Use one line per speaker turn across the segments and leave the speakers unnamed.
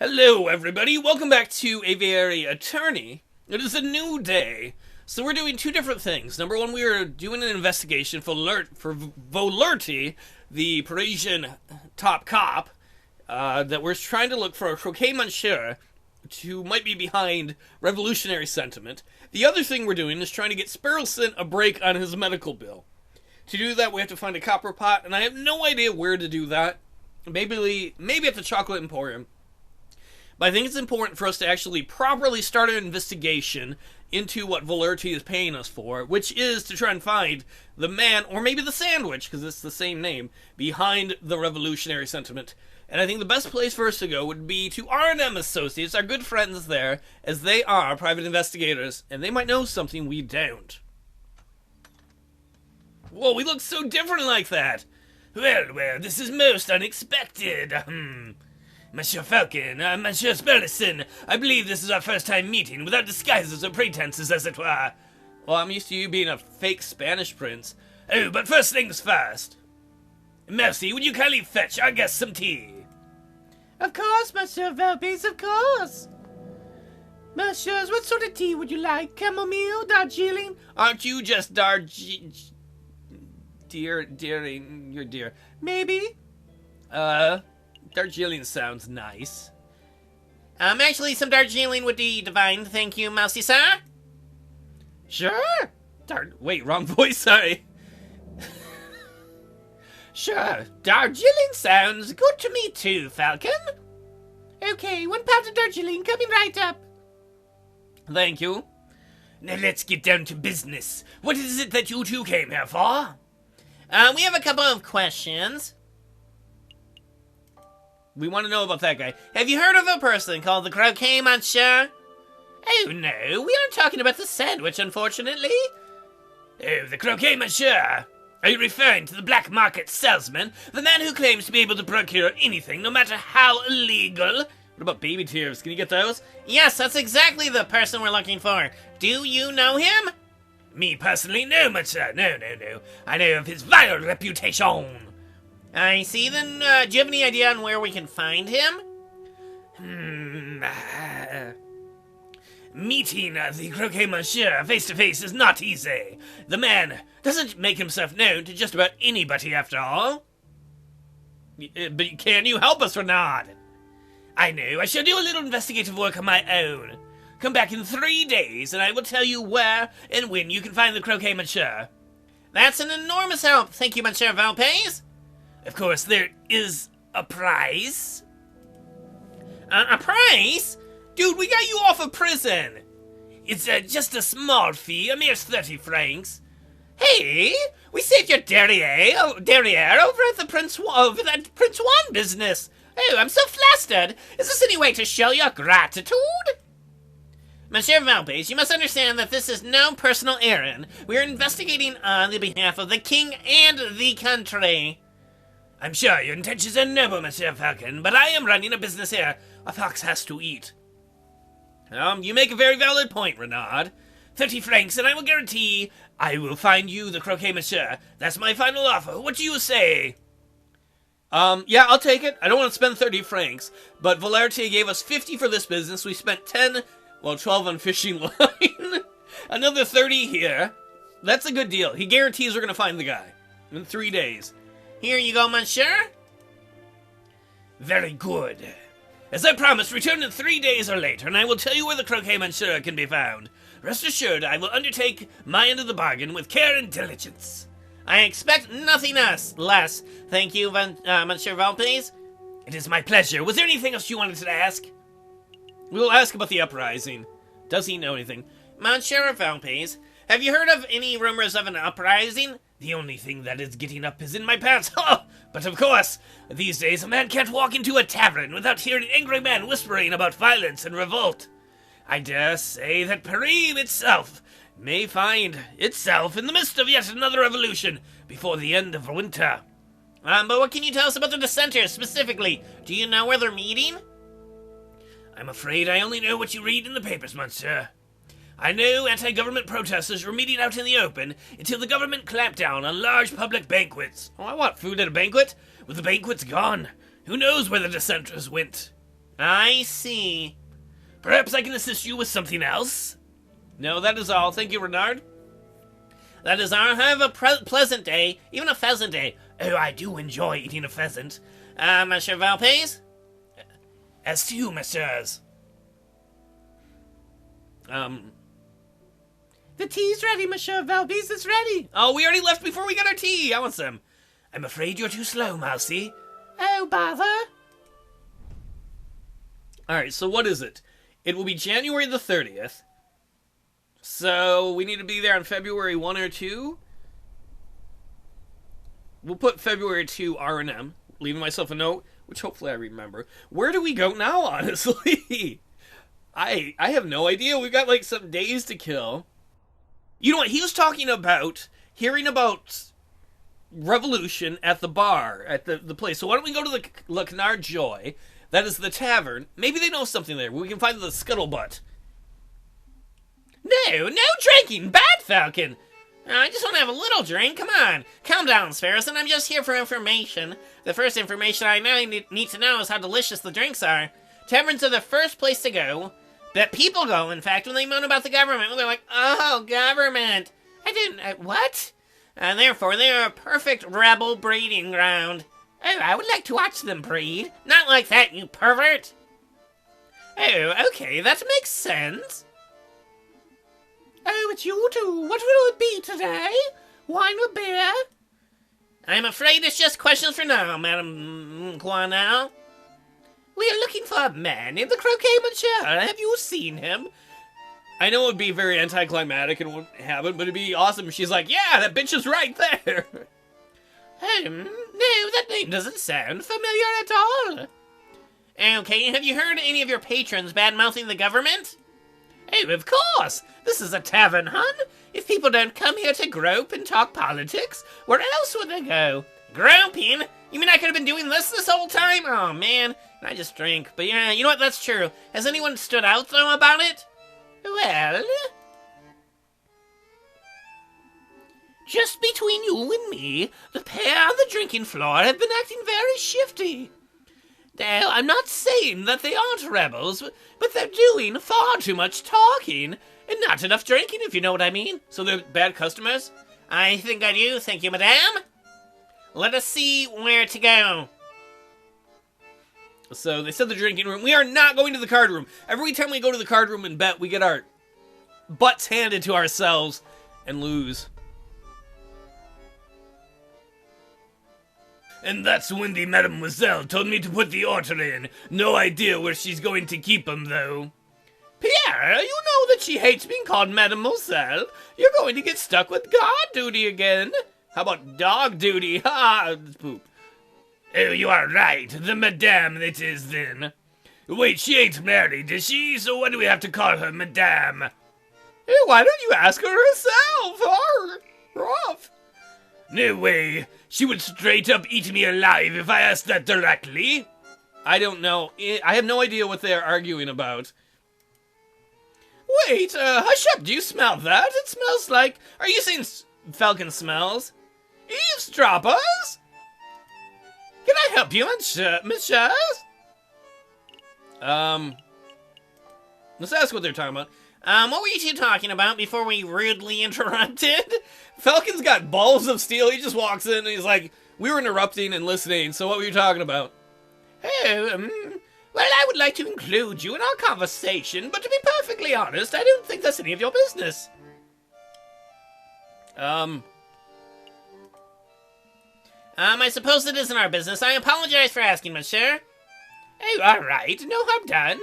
Hello, everybody. Welcome back to Aviary Attorney. It is a new day, so we're doing two different things. Number one, we are doing an investigation for Vulpes, the Parisian top cop, that we're trying to look for a croquet monsieur who might be behind revolutionary sentiment. The other thing we're doing is trying to get Sparrowson a break on his medical bill. To do that, we have to find a copper pot, and I have no idea where to do that. Maybe at the Chocolate Emporium. But I think it's important for us to actually properly start an investigation into what Vulpes is paying us for, which is to try and find the man, or maybe the sandwich, because it's the same name, behind the revolutionary sentiment. And I think the best place for us to go would be to R&M Associates, our good friends there, as they are private investigators, and they might know something we don't. Whoa, we look so different like that! Well, this is most unexpected. Monsieur Falcon, Monsieur Sparrowson, I believe this is our first time meeting, without disguises or pretenses, as it were. Well, I'm used to you being a fake Spanish prince. Oh, but first things first. Mousey, would you kindly fetch our guest some tea?
Of course, Monsieur Vulpes, of course. Messieurs, what sort of tea would you like? Chamomile, Darjeeling?
Aren't you just you're dear.
Maybe.
Darjeeling sounds nice.
Actually, some Darjeeling would be divine, thank you, Mousey, sir.
Sure. Wait, wrong voice, sorry.
Sure, Darjeeling sounds good to me too, Falcon. Okay, 1 pound of Darjeeling coming right up.
Thank you. Now let's get down to business. What is it that you two came here for?
We have a couple of questions.
We want to know about that guy.
Have you heard of a person called the Croquet Monsieur? Oh no, we aren't talking about the sandwich, unfortunately.
Oh, the Croquet Monsieur. Are you referring to the black market salesman? The man who claims to be able to procure anything, no matter how illegal? What about baby tears? Can you get those?
Yes, that's exactly the person we're looking for. Do you know him?
Me personally, no, monsieur. No. I know of his vile reputation.
I see, then, do you have any idea on where we can find him?
Meeting the Croquet Monsieur face-to-face is not easy. The man doesn't make himself known to just about anybody, after all. But can you help us or not? I know, I shall do a little investigative work of my own. Come back in 3 days, and I will tell you where and when you can find the Croquet Monsieur.
That's an enormous help, thank you, Monsieur Vulpes.
Of course, there is a price.
A price?
Dude, we got you off of prison. It's just a small fee, a mere 30 francs.
Hey, we saved your derriere over at the Prince Juan business. Oh, I'm so flustered. Is this any way to show your gratitude? Monsieur Vulpes, you must understand that this is no personal errand. We are investigating on the behalf of the king and the country.
I'm sure your intentions are noble, Monsieur Falcon, but I am running a business here. A fox has to eat. You make a very valid point, Renard. 30 francs, and I will guarantee I will find you the Croquet Monsieur. That's my final offer. What do you say? Yeah, I'll take it. I don't want to spend 30 francs, but Vulpes gave us 50 for this business. We spent 12 on fishing line. Another 30 here. That's a good deal. He guarantees we're going to find the guy in 3 days.
Here you go, monsieur.
Very good. As I promised, return in 3 days or later, and I will tell you where the Croquet Monsieur can be found. Rest assured, I will undertake my end of the bargain with care and diligence.
I expect nothing less. Thank you, Monsieur Vulpes.
It is my pleasure. Was there anything else you wanted to ask? We will ask about the uprising. Does he know anything?
Monsieur Vulpes, have you heard of any rumors of an uprising?
The only thing that is getting up is in my pants. But of course, these days a man can't walk into a tavern without hearing angry men whispering about violence and revolt. I dare say that Paris itself may find itself in the midst of yet another revolution before the end of winter.
But what can you tell us about the dissenters specifically? Do you know where they're meeting?
I'm afraid I only know what you read in the papers, monsieur. I know anti-government protesters were meeting out in the open until the government clamped down on large public banquets. Oh, I want food at a banquet. With the banquets gone, who knows where the dissenters went?
I see.
Perhaps I can assist you with something else? No, that is all. Thank you, Renard.
That is all. Have a pleasant day. Even a pheasant day. Oh, I do enjoy eating a pheasant. Monsieur Vulpes?
As to you, messieurs.
The tea's ready, Monsieur Vulpes. It's ready.
Oh, we already left before we got our tea. I want some. I'm afraid you're too slow, Mousey.
Oh, bother.
Alright, so what is it? It will be January the 30th. So, we need to be there on February 1 or 2. We'll put February 2 R&M. Leaving myself a note, which hopefully I remember. Where do we go now, honestly? I have no idea. We've got, like, some days to kill. You know what? He was talking about hearing about Revolution at the bar, at the place. So why don't we go to the Le Canard Joy? That is the tavern. Maybe they know something there. We can find the scuttlebutt.
No drinking. Bad Falcon. I just want to have a little drink. Come on. Calm down, Sparrowson. I'm just here for information. The first information I now need to know is how delicious the drinks are. Taverns are the first place to go. That people go, in fact, when they moan about the government. When they're like, oh, government. What? And therefore, they are a perfect rebel breeding ground. Oh, I would like to watch them breed. Not like that, you pervert. Oh, okay, that makes sense. Oh, it's you two. What will it be today? Wine or beer? I'm afraid it's just questions for now, Madame Guanal. We are looking for a man named the Croquet Monsieur. Have you seen him?
I know it would be very anticlimactic and wouldn't happen, but it'd be awesome if she's like, yeah, that bitch is right there.
No, that name doesn't sound familiar at all. Okay, have you heard any of your patrons bad-mouthing the government? Oh, of course! This is a tavern, hun! If people don't come here to grope and talk politics, where else would they go? Groping? You mean I could have been doing this whole time? Oh, man. I just drink. But yeah, you know what? That's true. Has anyone stood out, though, about it? Well... just between you and me, the pair on the drinking floor have been acting very shifty. Now, I'm not saying that they aren't rebels, but they're doing far too much talking and not enough drinking, if you know what I mean.
So they're bad customers?
I think I do. Thank you, madame. Let us see where to go.
So they said the drinking room. We are not going to the card room. Every time we go to the card room and bet, we get our butts handed to ourselves and lose. And that's when the mademoiselle told me to put the order in. No idea where she's going to keep them, though.
Pierre, you know that she hates being called mademoiselle. You're going to get stuck with guard duty again.
How about dog duty? Ha! Poop.
Oh, you are right. The madame it is, then.
Wait, she ain't married, is she? So why do we have to call her madame?
Hey, why don't you ask her herself? Rough.
No way. She would straight up eat me alive if I asked that directly. I don't know. I have no idea what they are arguing about.
Wait, hush up. Do you smell that? It smells like...
Are you saying Falcon smells?
Eavesdroppers? Can I help you, monsieur?
Let's ask what they're talking about.
What were you two talking about before we rudely interrupted?
Falcon's got balls of steel. He just walks in and he's like, we were interrupting and listening, so what were you talking about?
Oh, well, I would like to include you in our conversation, but to be perfectly honest, I don't think that's any of your business. I suppose it isn't our business. I apologize for asking, monsieur. Oh, all right. No harm done.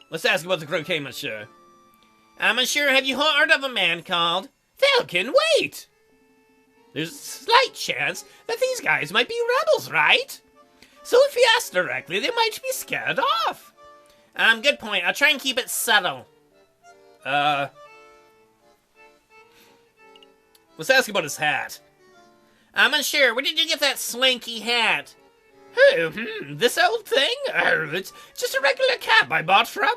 Let's ask about the croquet, monsieur.
Monsieur, have you heard of a man called... Falcon, wait! There's a slight chance that these guys might be rebels, right? So if we ask directly, they might be scared off. Good point. I'll try and keep it subtle.
Let's ask about his hat.
Monsieur, where did you get that swanky hat? Oh, this old thing? It's just a regular cap I bought from...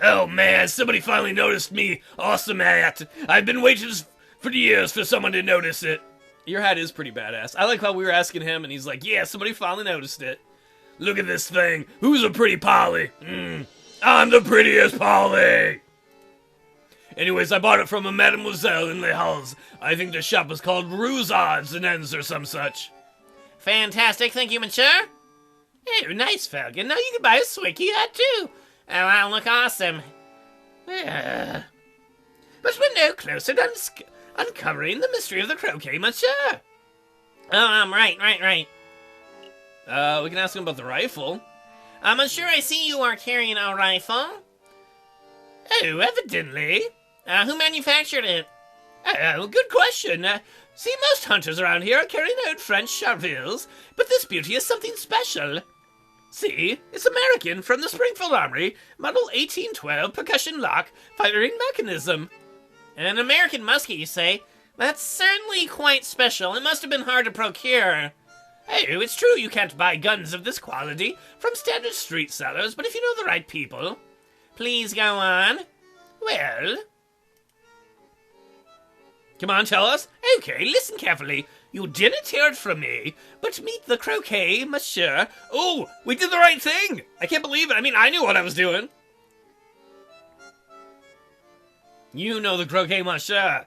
Oh man, somebody finally noticed me. Awesome hat. I've been waiting for years for someone to notice it. Your hat is pretty badass. I like how we were asking him and he's like, yeah, somebody finally noticed it. Look at this thing. Who's a pretty Polly? I'm the prettiest Polly. Anyways, I bought it from a mademoiselle in Les Halles. I think the shop was called Ruse Odds and Ends or some such.
Fantastic, thank you, monsieur. Oh, nice, Falcon. Now you can buy a swicky hat, too. Oh, I'll look awesome. But we're no closer to uncovering the mystery of the croquet, monsieur. Oh, right.
We can ask him about the rifle.
Monsieur, I see you are carrying a rifle. Oh, evidently. Who manufactured it?
Oh, good question. See, most hunters around here are carrying out French charvils, but this beauty is something special. See, it's American from the Springfield Armory, model 1812 percussion lock firing mechanism.
An American musket, you say? That's certainly quite special. It must have been hard to procure.
Oh, it's true you can't buy guns of this quality from standard street sellers, but if you know the right people...
Please go on.
Well... Come on, tell us. Okay, listen carefully. You didn't hear it from me, but meet the croquet, monsieur. Oh, we did the right thing! I can't believe it. I mean, I knew what I was doing. You know the croquet, monsieur,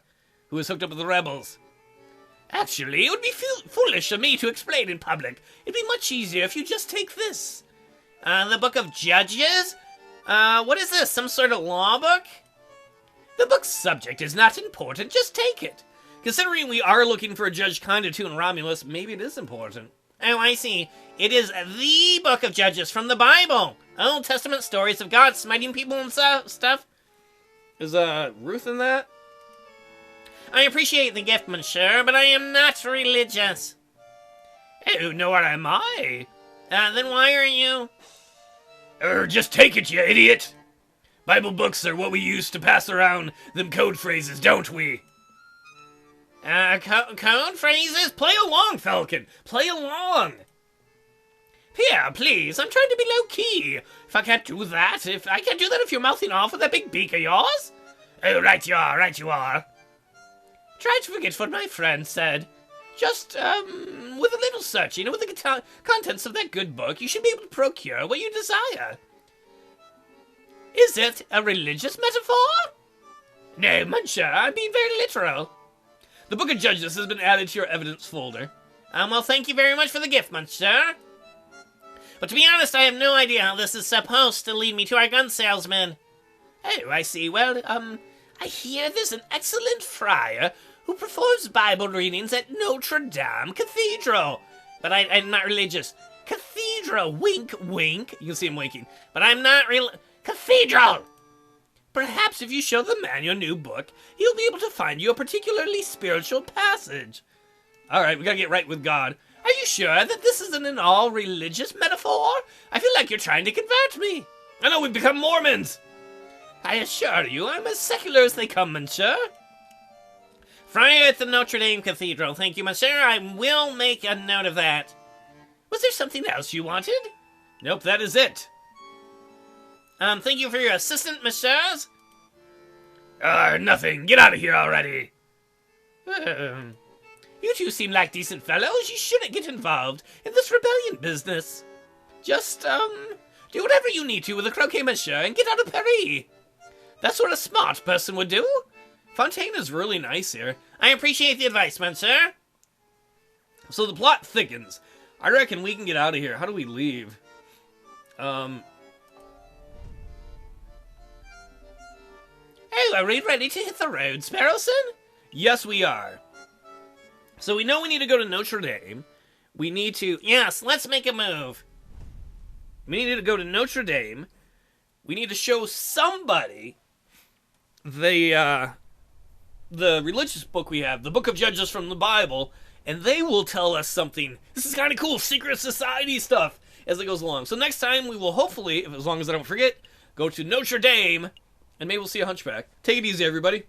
who was hooked up with the rebels. Actually, it would be foolish of me to explain in public. It'd be much easier if you just take this.
The Book of Judges? What is this, some sort of law book?
The book's subject is not important, just take it. Considering we are looking for a Judge Kinda in Romulus, maybe it is important.
Oh, I see. It is the Book of Judges from the Bible. Old Testament stories of God smiting people and stuff.
Is, Ruth in that?
I appreciate the gift, monsieur, but I am not religious.
Oh, nor am I.
Then why are you...
Just take it, you idiot. Bible books are what we use to pass around them code phrases, don't we?
Code phrases?
Play along, Falcon. Play along.
Here, please. I'm trying to be low-key. If I can't do that if you're mouthing off with that big beak of yours.
Oh, right you are.
Try to forget what my friend said. Just, with a little searching and with the contents of that good book, you should be able to procure what you desire. Is it a religious metaphor?
No, monsieur, I'm being very literal. The Book of Judges has been added to your evidence folder.
Well, thank you very much for the gift, monsieur. But to be honest, I have no idea how this is supposed to lead me to our gun salesman.
Oh, I see. Well, I hear there's an excellent friar who performs Bible readings at Notre Dame Cathedral.
But I'm not religious.
Cathedral, wink, wink. You can see him winking.
But I'm not
Cathedral! Perhaps if you show the man your new book, he'll be able to find you a particularly spiritual passage. Alright, we gotta get right with God. Are you sure that this isn't an all-religious metaphor? I feel like you're trying to convert me. I know we've become Mormons. I assure you, I'm as secular as they come, monsieur.
Friar at the Notre Dame Cathedral. Thank you, monsieur. I will make a note of that.
Was there something else you wanted? Nope, that is it.
Thank you for your assistant, messieurs.
Nothing. Get out of here already. You two seem like decent fellows. You shouldn't get involved in this rebellion business. Just, do whatever you need to with the croquet monsieur and get out of Paris. That's what a smart person would do. Fontaine is really nice here.
I appreciate the advice, monsieur.
So the plot thickens. I reckon we can get out of here. How do we leave?
Oh, are we ready to hit the road, Sparrowson?
Yes, we are. So we know we need to go to Notre Dame. We need to...
Yes, let's make a move.
We need to go to Notre Dame. We need to show somebody the religious book we have, the Book of Judges from the Bible, and they will tell us something. This is kind of cool, secret society stuff as it goes along. So next time we will hopefully, as long as I don't forget, go to Notre Dame, and maybe we'll see a hunchback. Take it easy, everybody.